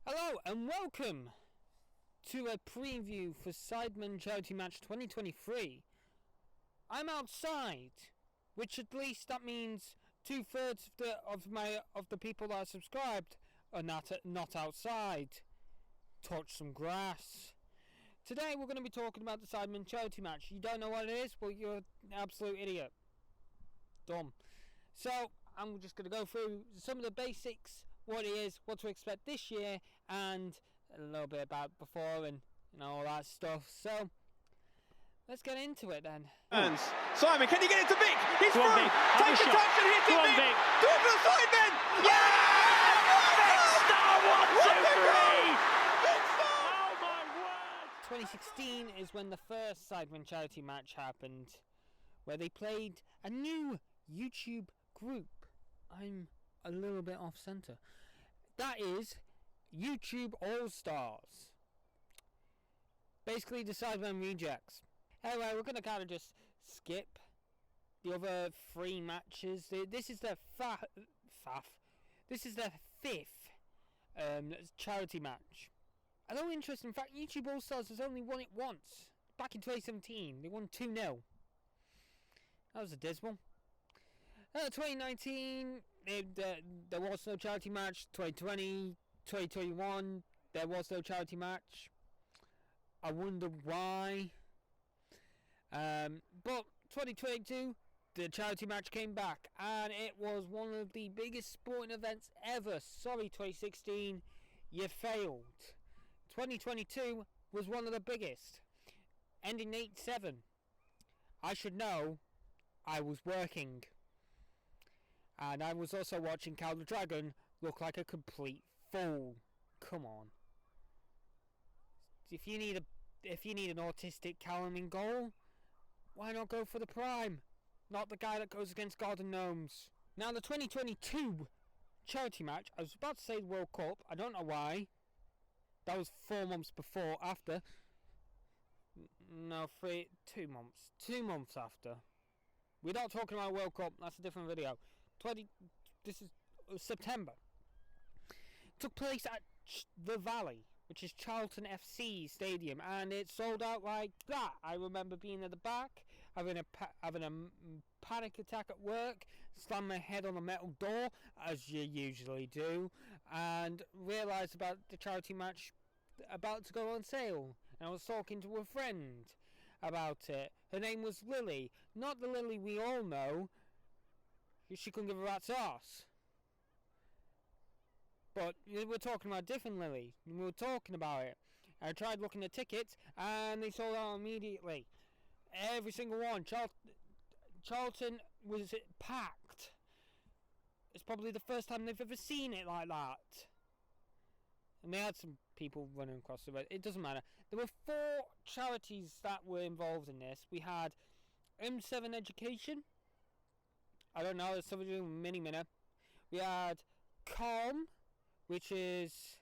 Hello and welcome to a preview for Sidemen Charity Match 2023. I'm outside, which at least that means 2/3 of the people that are subscribed are not outside. Touch some grass. Today we're going to be talking about the Sidemen Charity Match. You don't know what it is? Well, you're an absolute idiot. Dumb. So I'm just going to go through some of the basics, what it is, what to expect this year, and a little bit about before and all that stuff. So let's get into it then. Simon, can you get it to Vic? He's through! Take the touch and hit it, Vic! Do it for the Sidemen! Yeah! Vic Star 1, 2, 3! Oh my word! 2016 is when the first Sidemen Charity Match happened, where they played a new YouTube group. I'm a little bit off centre. That is YouTube All-Stars. Basically the Sidemen rejects. Anyway, we're going to kind of just skip the other three matches. This is the fifth charity match. Although interesting, in fact, YouTube All-Stars has only won it once. Back in 2017, they won 2-0. That was a dismal. 2019, there was no charity match. 2020, 2021, there was no charity match. I wonder why. But 2022, the charity match came back, and it was one of the biggest sporting events ever. Sorry, 2016, you failed. 2022 was one of the biggest, ending 8-7. I should know. I was working. And I was also watching Cal the Dragon look like a complete fool. Come on. If you need an autistic Callum in goal, why not go for the prime? Not the guy that goes against Garden Gnomes. Now the 2022 charity match, I was about to say the World Cup, I don't know why. That was 4 months after. No, 2 months. 2 months after. We're not talking about World Cup, that's a different video. This is September. Took place at the Valley, which is Charlton FC Stadium, and it sold out like that. I remember being at the back, having a panic attack at work, slammed my head on a metal door, as you usually do, and realised about the charity match about to go on sale. And I was talking to a friend about it. Her name was Lily, not the Lily we all know. She couldn't give a rat's arse. But we're talking about a different Lily. We were talking about it. I tried looking at tickets and they sold out immediately. Every single one. Charlton was packed. It's probably the first time they've ever seen it like that. And they had some people running across the road. It doesn't matter. There were 4 charities that were involved in this. We had M7 Education. I don't know, it's something to do with Mini Minna. We had Calm, which is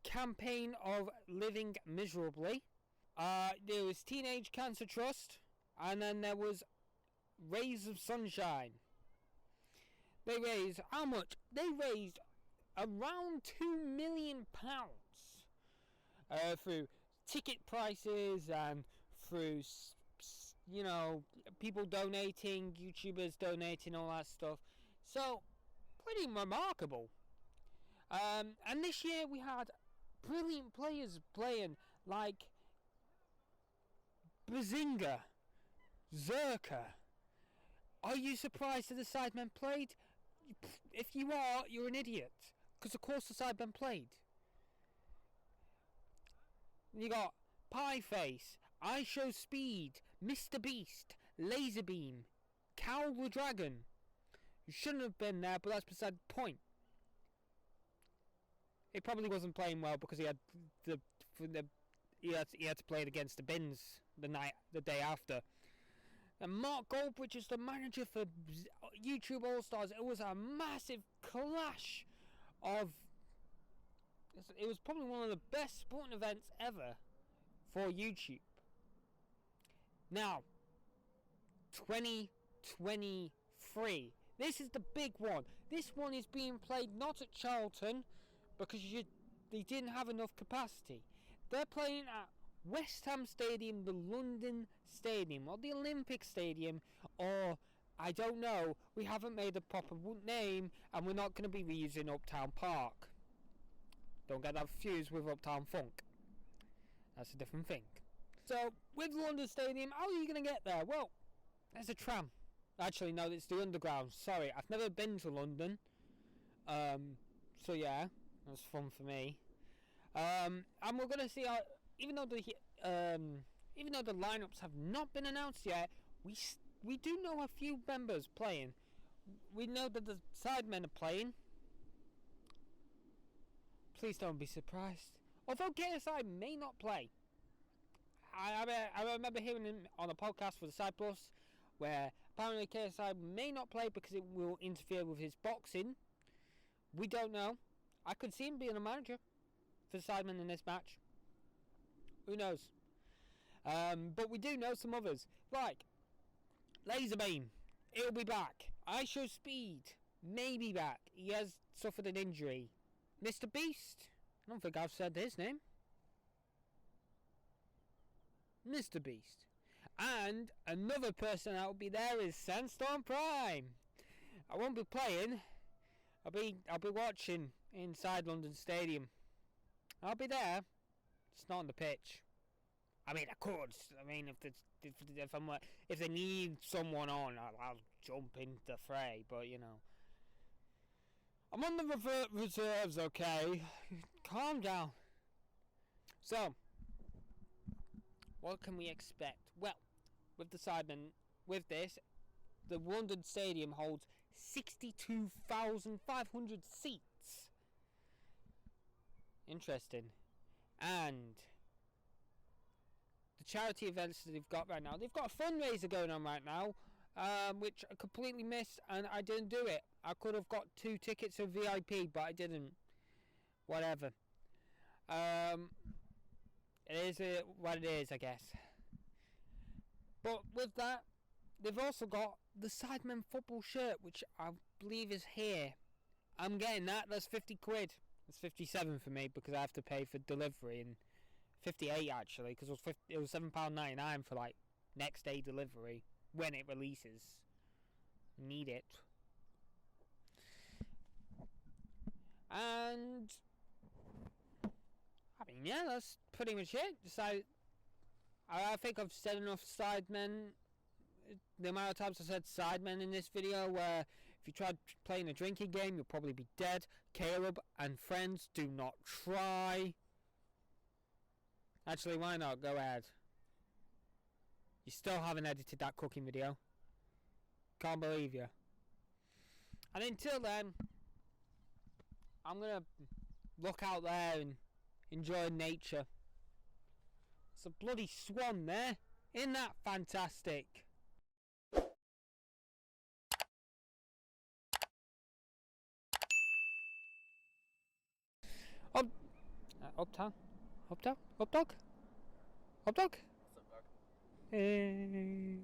Campaign of Living Miserably. There was Teenage Cancer Trust, and then there was Rays of Sunshine. They raised how much? They raised around £2 million through ticket prices and through people donating, YouTubers donating, all that stuff. So, pretty remarkable. And this year we had brilliant players playing, like Bazinga, Zerka. Are you surprised that the Sidemen played? If you are, you're an idiot. Because of course the Sidemen played. You got Pieface, I Show Speed, Mr. Beast, Laserbeam, Cal the Dragon. You shouldn't have been there, but that's beside the point. He probably wasn't playing well because he had to play it against the Bins the day after. And Mark Goldbridge is the manager for YouTube All Stars. It was a massive clash of. It was probably one of the best sporting events ever for YouTube. Now, 2023. This is the big one. This one is being played not at Charlton because they didn't have enough capacity. They're playing at West Ham Stadium, the London Stadium, or the Olympic Stadium, or I don't know. We haven't made a proper name, and we're not going to be reusing Uptown Park. Don't get that confused with Uptown Funk. That's a different thing. So, with London Stadium, how are you going to get there? Well, there's a tram. Actually, no, it's the Underground. Sorry, I've never been to London. So yeah, that's fun for me. And we're going to see how, even though the lineups have not been announced yet, we do know a few members playing. We know that the Sidemen are playing. Please don't be surprised. Although KSI may not play. I remember hearing him on a podcast for the Side Plus, where apparently KSI may not play because it will interfere with his boxing. We don't know. I could see him being a manager for the Sidemen in this match. Who knows? But we do know some others. Like Laser Beam, he'll be back. I Show Speed may be back. He has suffered an injury. Mr. Beast, I don't think I've said his name. Mr. Beast. And another person that will be there is Sandstorm Prime. I won't be playing. I'll be watching inside London Stadium. I'll be there. It's not on the pitch. I mean, I could. I mean, if they need someone on, I'll jump into the fray. But you know, I'm on the reserves. Okay, calm down. So, what can we expect? Well, with the Sidemen, with this, the London Stadium holds 62,500 seats. Interesting. And the charity events that they've got right now, they've got a fundraiser going on right now, which I completely missed, and I didn't do it. I could have got 2 tickets of VIP, but I didn't. Whatever. It is what it is, I guess. But with that, they've also got the Sidemen football shirt, which I believe is here. I'm getting that. That's 50 quid. It's 57 for me because I have to pay for delivery, and 58 actually, because it was £7.99 for like next day delivery when it releases. Need it. And I mean, yeah, that's pretty much it. I think I've said enough Sidemen. The amount of times I said Sidemen in this video, where if you tried playing a drinking game, you'll probably be dead. Caleb and friends, do not try. Actually, why not? Go ahead. You still haven't edited that cooking video. Can't believe you. And until then, I'm gonna look out there and enjoy nature. It's a bloody swan there. Isn't that fantastic? Uptown? Updog? Updog? Updog? What's up, dog? Hey.